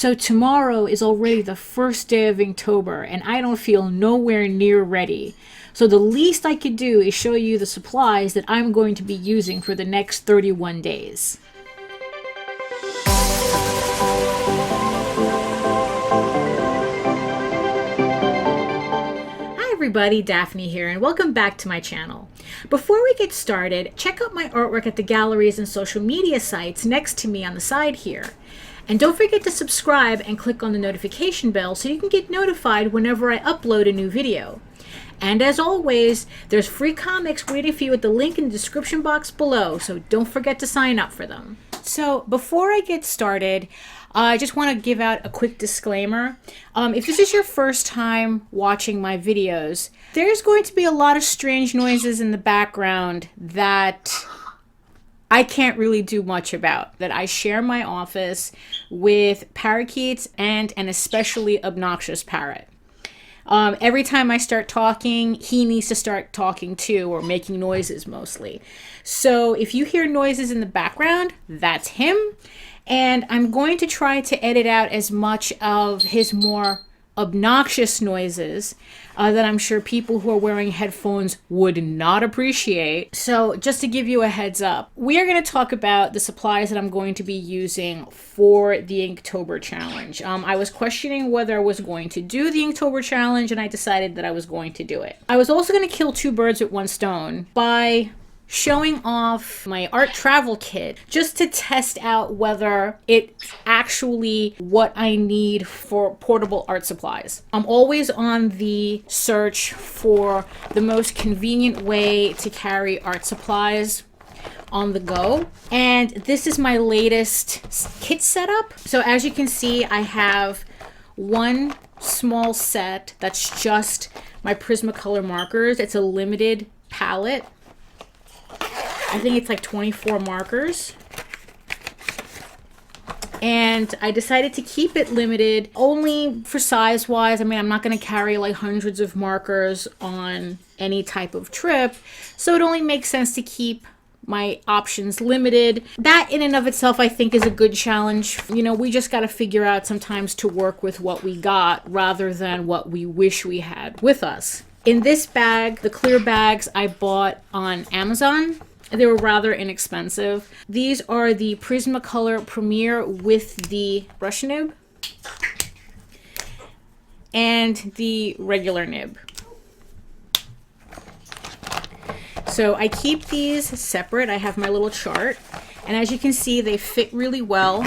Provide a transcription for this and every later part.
So tomorrow is already the first day of Inktober, and I don't feel nowhere near ready. So the least I could do is show you the supplies that I'm going to be using for the next 31 days. Hi everybody, Daphne here, and welcome back to my channel. Before we get started, check out my artwork at the galleries and social media sites next to me on the side here. And don't forget to subscribe and click on the notification bell so you can get notified whenever I upload a new video. And as always, there's free comics waiting for you at the link in the description box below, so don't forget to sign up for them. So before I get started, I just want to give out a quick disclaimer. If this is your first time watching my videos, there's going to be a lot of strange noises in the background that I can't really do much about. That I share my office with parakeets and an especially obnoxious parrot. Every time I start talking, he needs to start talking too, or making noises mostly. So if you hear noises in the background, that's him. And I'm going to try to edit out as much of his more obnoxious noises that I'm sure people who are wearing headphones would not appreciate. So just to give you a heads up, we are going to talk about the supplies that I'm going to be using for the Inktober challenge. I was questioning whether I was going to do the Inktober challenge, and I decided that I was going to do it. I was also going to kill two birds with one stone by showing off my art travel kit just to test out whether it's actually what I need for portable art supplies. I'm always on the search for the most convenient way to carry art supplies on the go, and this is my latest kit setup. So as you can see, I have one small set that's just my Prismacolor markers. It's a limited palette. I think it's like 24 markers. And I decided to keep it limited only for size wise. I mean, I'm not going to carry like hundreds of markers on any type of trip. So it only makes sense to keep my options limited. That in and of itself, I think, is a good challenge. You know, we just got to figure out sometimes to work with what we got rather than what we wish we had with us. In this bag, the clear bags I bought on Amazon. They were rather inexpensive. These are the Prismacolor Premier with the brush nib and the regular nib. So I keep these separate. I have my little chart, and as you can see, they fit really well.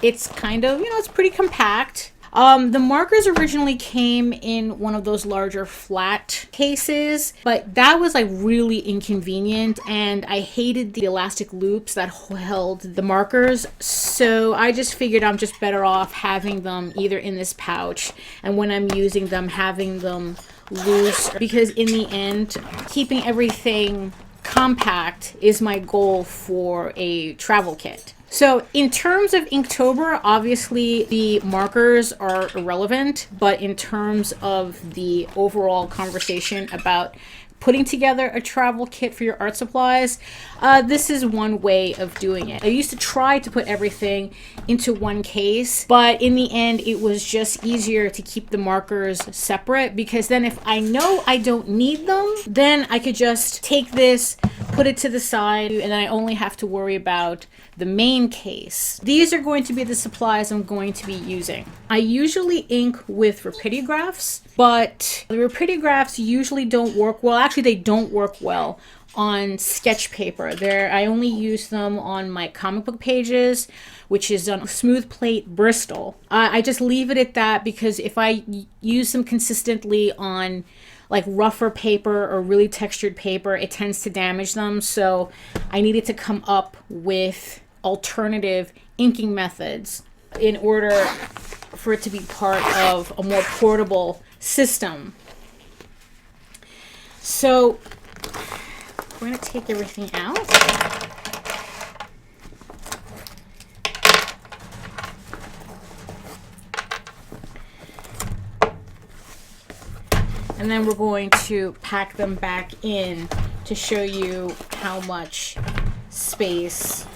It's kind of, you know, it's pretty compact. The markers originally came in one of those larger flat cases, but that was like really inconvenient, and I hated the elastic loops that held the markers. So I just figured I'm just better off having them either in this pouch, and when I'm using them, having them loose, because in the end, keeping everything compact is my goal for a travel kit. So in terms of Inktober, obviously the markers are irrelevant, but in terms of the overall conversation about putting together a travel kit for your art supplies, this is one way of doing it. I used to try to put everything into one case, but in the end it was just easier to keep the markers separate, because then if I know I don't need them, then I could just take this, put it to the side, and then I only have to worry about the main case. These are going to be the supplies I'm going to be using. I usually ink with rapidographs, but the rapidographs usually don't work well. Actually, they don't work well on sketch paper. I only use them on my comic book pages, which is on smooth plate Bristol. I just leave it at that, because if I use them consistently on like rougher paper or really textured paper, it tends to damage them. So I needed to come up with alternative inking methods in order for it to be part of a more portable system. So we're going to take everything out. And then we're going to pack them back in to show you how much space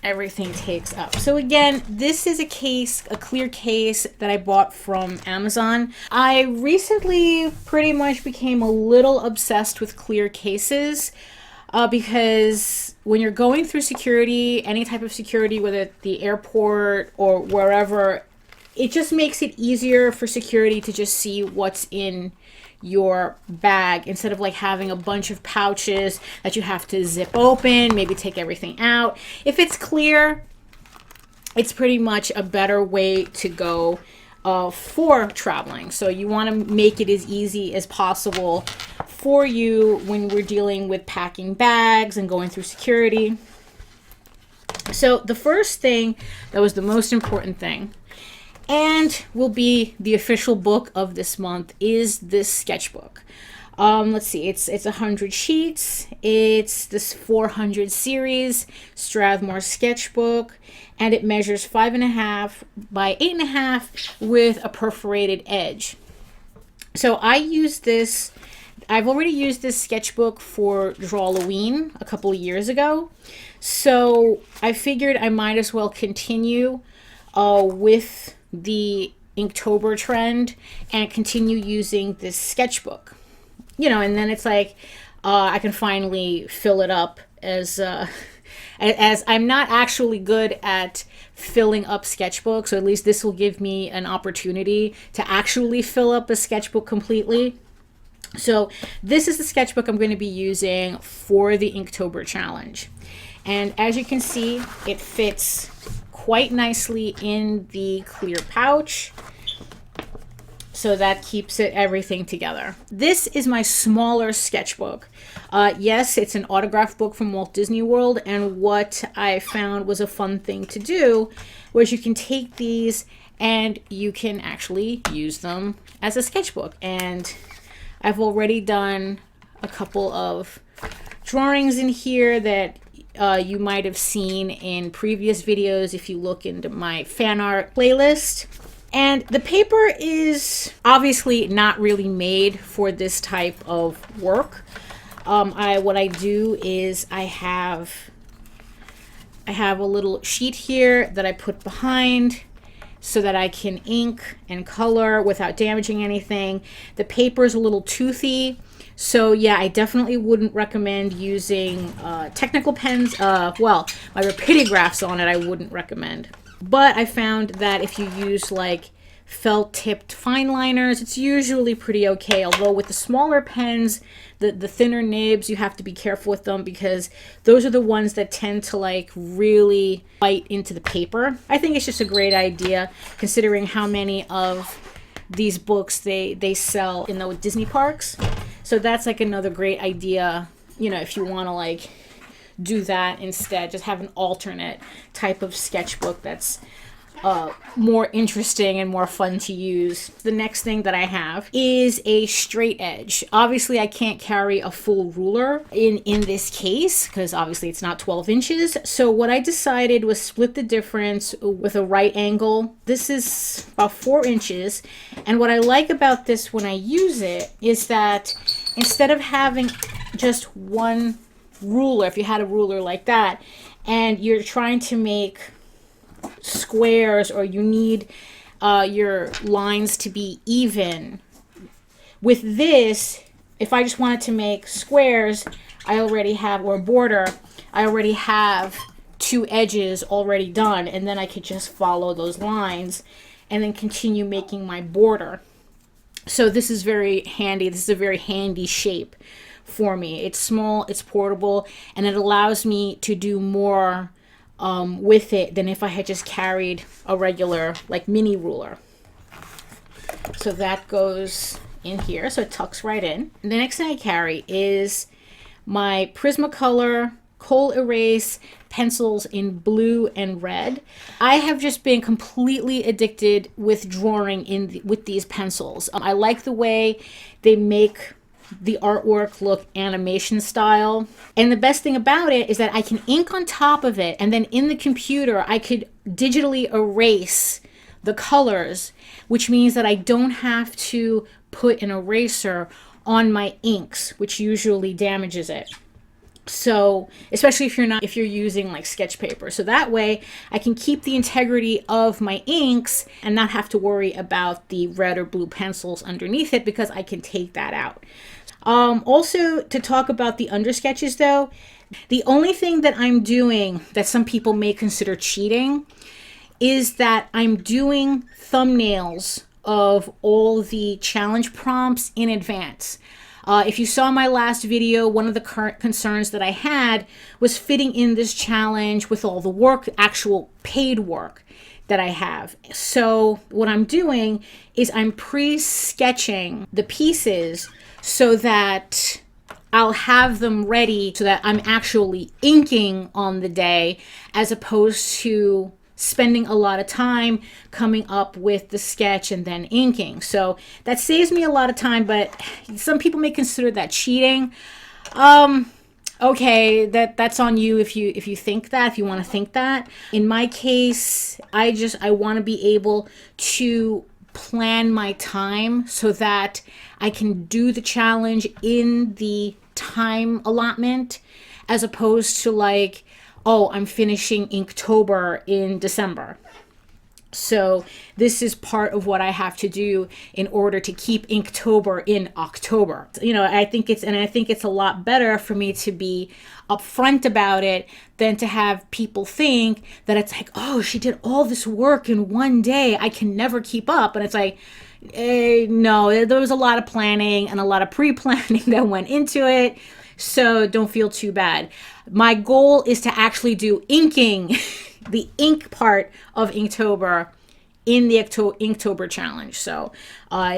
everything takes up. So again, this is a case, a clear case that I bought from Amazon. I recently pretty much became a little obsessed with clear cases because when you're going through security, any type of security, whether at the airport or wherever, it just makes it easier for security to just see what's in your bag instead of like having a bunch of pouches that you have to zip open, maybe take everything out. If it's clear, it's pretty much a better way to go for traveling. So you want to make it as easy as possible for you when we're dealing with packing bags and going through security. So the first thing that was the most important thing, and will be the official book of this month, is this sketchbook. Let's see, it's 100 sheets. It's this 400 series Strathmore sketchbook, and it measures 5.5 by 8.5 with a perforated edge. So I've already used this sketchbook for Drawloween a couple of years ago. So I figured I might as well continue with the Inktober trend and continue using this sketchbook, you know, and then it's like I can finally fill it up as I'm not actually good at filling up sketchbooks, so at least this will give me an opportunity to actually fill up a sketchbook completely. So this is the sketchbook I'm going to be using for the Inktober challenge, and as you can see, it fits quite nicely in the clear pouch, so that keeps everything together. This is my smaller sketchbook. Yes, it's an autograph book from Walt Disney World, and what I found was a fun thing to do was you can take these and you can actually use them as a sketchbook. And I've already done a couple of drawings in here that you might have seen in previous videos if you look into my fan art playlist. And the paper is obviously not really made for this type of work. What I do is I have a little sheet here that I put behind so that I can ink and color without damaging anything. The paper is a little toothy, so yeah, I definitely wouldn't recommend using technical pens. Well, my Rapidigraphs on it I wouldn't recommend. But I found that if you use like felt tipped fine liners, it's usually pretty okay. Although with the smaller pens, the thinner nibs, you have to be careful with them because those are the ones that tend to like really bite into the paper. I think it's just a great idea considering how many of these books they sell in the Disney parks. So that's like another great idea, you know, if you want to like do that instead, just have an alternate type of sketchbook that's more interesting and more fun to use. The next thing that I have is a straight edge. Obviously I can't carry a full ruler in this case because obviously it's not 12 inches. So what I decided was split the difference with a right angle. This is about 4 inches. And what I like about this when I use it is that instead of having just one ruler, if you had a ruler like that and you're trying to make squares or you need your lines to be even, with this, if I just wanted to make squares, I already have, or border, I already have 2 edges already done, and then I could just follow those lines and then continue making my border. So this is very handy. This is a very handy shape for me. It's small, it's portable, and it allows me to do more with it than if I had just carried a regular like mini ruler. So that goes in here, so it tucks right in. And the next thing I carry is my Prismacolor Kohl Erase pencils in blue and red. I have just been completely addicted with drawing with these pencils. I like the way they make the artwork look animation style. And the best thing about it is that I can ink on top of it, and then in the computer I could digitally erase the colors, which means that I don't have to put an eraser on my inks, which usually damages it. So especially if you're using like sketch paper. So that way I can keep the integrity of my inks and not have to worry about the red or blue pencils underneath it, because I can take that out. Also, to talk about the undersketches though, the only thing that I'm doing that some people may consider cheating is that I'm doing thumbnails of all the challenge prompts in advance. If you saw my last video, one of the current concerns that I had was fitting in this challenge with all the work, actual paid work that I have. So what I'm doing is I'm pre-sketching the pieces so that I'll have them ready so that I'm actually inking on the day, as opposed to spending a lot of time coming up with the sketch and then inking. So that saves me a lot of time, but some people may consider that cheating. Okay, that's on you if you think that, if you want to think that. In my case, I want to be able to plan my time so that I can do the challenge in the time allotment, as opposed to like, oh, I'm finishing Inktober in December. So this is part of what I have to do in order to keep Inktober in October. You know, I think it's a lot better for me to be upfront about it than to have people think that it's like, oh, she did all this work in one day, I can never keep up. And it's like, no, there was a lot of planning and a lot of pre-planning that went into it. So don't feel too bad. My goal is to actually do inking, the ink part of Inktober in the Inktober challenge. So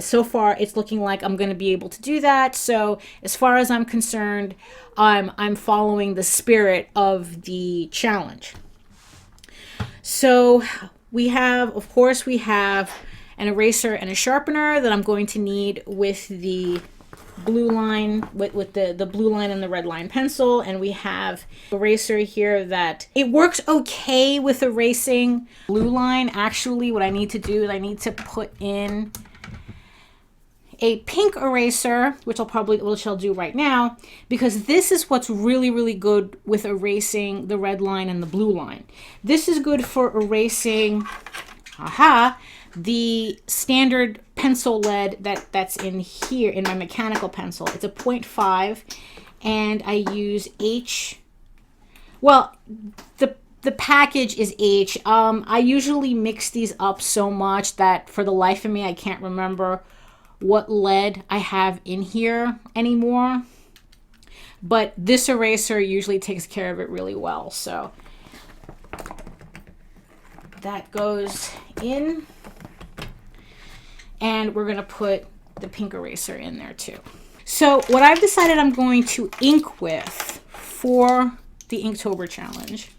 so far it's looking like I'm going to be able to do that. So as far as I'm concerned, I'm following the spirit of the challenge. So we have, of course, we have an eraser and a sharpener that I'm going to need with the blue line, with the blue line and the red line pencil. And we have eraser here that it works okay with erasing blue line. Actually, what I need to do is I need to put in a pink eraser, which I'll do right now, because this is what's really, really good with erasing the red line and the blue line. This is good for erasing, the standard pencil lead that's in here in my mechanical pencil. It's a 0.5, and I use H. Well, the package is H. I usually mix these up so much that for the life of me, I can't remember what lead I have in here anymore. But this eraser usually takes care of it really well. So that goes in. And we're going to put the pink eraser in there too. So what I've decided I'm going to ink with for the Inktober challenge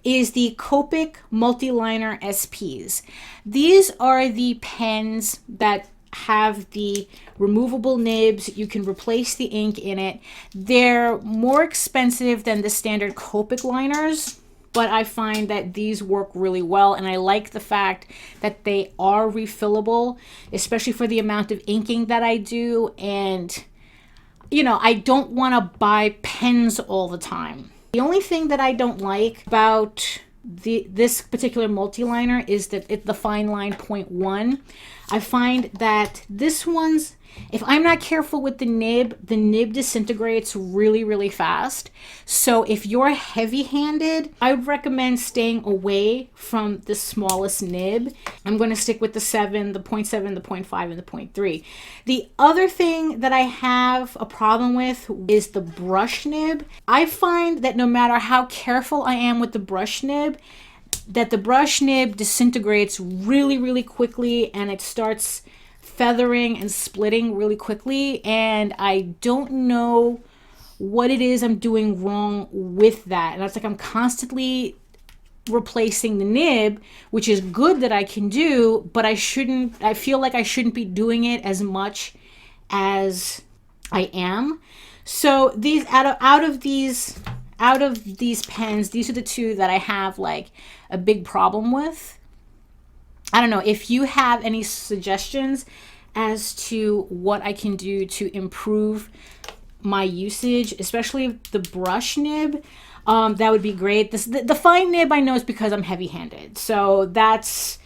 is the Copic Multiliner SPs. These are the pens that have the removable nibs. You can replace the ink in it. They're more expensive than the standard Copic liners, but I find that these work really well, and I like the fact that they are refillable, especially for the amount of inking that I do. And, you know, I don't want to buy pens all the time. The only thing that I don't like about this particular multiliner is that the fine line 0.1. I find that this one's, if I'm not careful with the nib disintegrates really, really fast. So if you're heavy-handed, I would recommend staying away from the smallest nib. I'm going to stick with the 7, the 0.7, the 0.5, and the 0.3. The other thing that I have a problem with is the brush nib. I find that no matter how careful I am with the brush nib, that the brush nib disintegrates really, really quickly, and it starts feathering and splitting really quickly, and I don't know what it is I'm doing wrong with that. And it's like I'm constantly replacing the nib, which is good that I can do, but I feel like I shouldn't be doing it as much as I am. So these out of these pens, these are the two that I have like a big problem with. I don't know if you have any suggestions as to what I can do to improve my usage, especially the brush nib, that would be great. The fine nib I know is because I'm heavy-handed, so that's,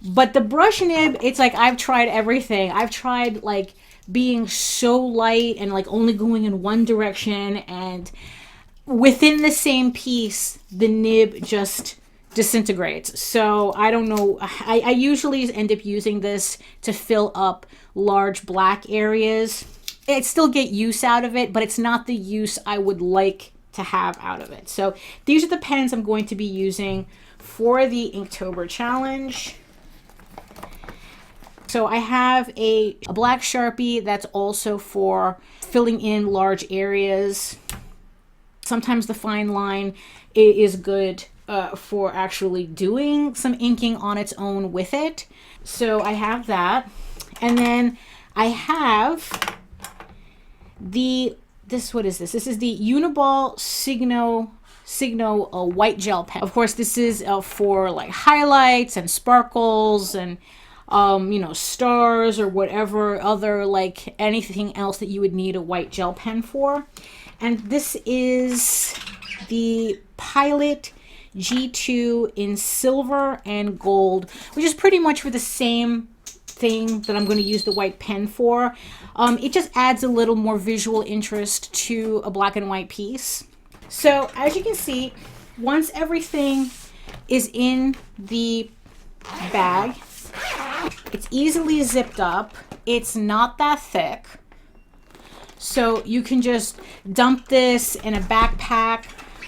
but the brush nib, it's like I've tried everything. I've tried like being so light and like only going in one direction, and within the same piece the nib just disintegrates. So I don't know, I usually end up using this to fill up large black areas. I still get use out of it, but it's not the use I would like to have out of it. So these are the pens I'm going to be using for the Inktober challenge. So I have a black Sharpie that's also for filling in large areas. Sometimes the fine line is good for actually doing some inking on its own with it. So I have that. And then I have what is this? This is the Uniball Signo white gel pen. Of course, this is for like highlights and sparkles and you know, stars or whatever other, like anything else that you would need a white gel pen for. And this is the Pilot G2 in silver and gold, which is pretty much for the same thing that I'm going to use the white pen for. It just adds a little more visual interest to a black and white piece. So as you can see, once everything is in the bag, it's easily zipped up. It's not that thick. So you can just dump this in a backpack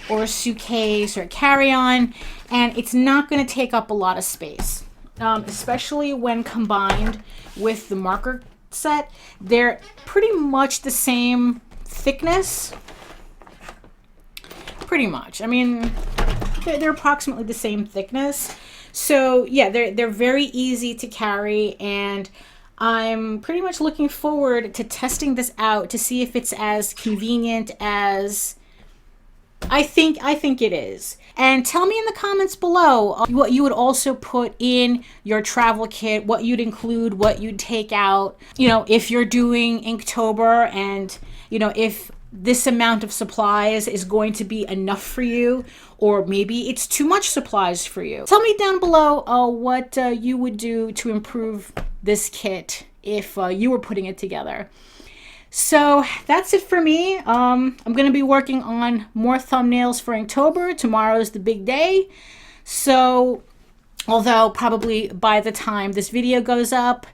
or a suitcase or a carry-on, and it's not going to take up a lot of space, especially when combined with the marker set. They're pretty much the same thickness. Pretty much. I mean, they're approximately the same thickness. So yeah, they're very easy to carry, and I'm pretty much looking forward to testing this out to see if it's as convenient as I think it is. And tell me in the comments below what you would also put in your travel kit, what you'd include, what you'd take out. You know, if you're doing Inktober, and you know, if this amount of supplies is going to be enough for you, or maybe it's too much supplies for you. Tell me down below what you would do to improve this kit if you were putting it together. So that's it for me. I'm going to be working on more thumbnails for Inktober. Tomorrow's the big day. So although probably by the time this video goes up,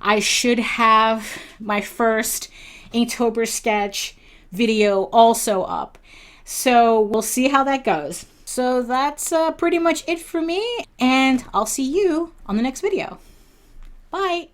I should have my first Inktober sketch video also up. So we'll see how that goes. So that's pretty much it for me, and I'll see you on the next video. Bye.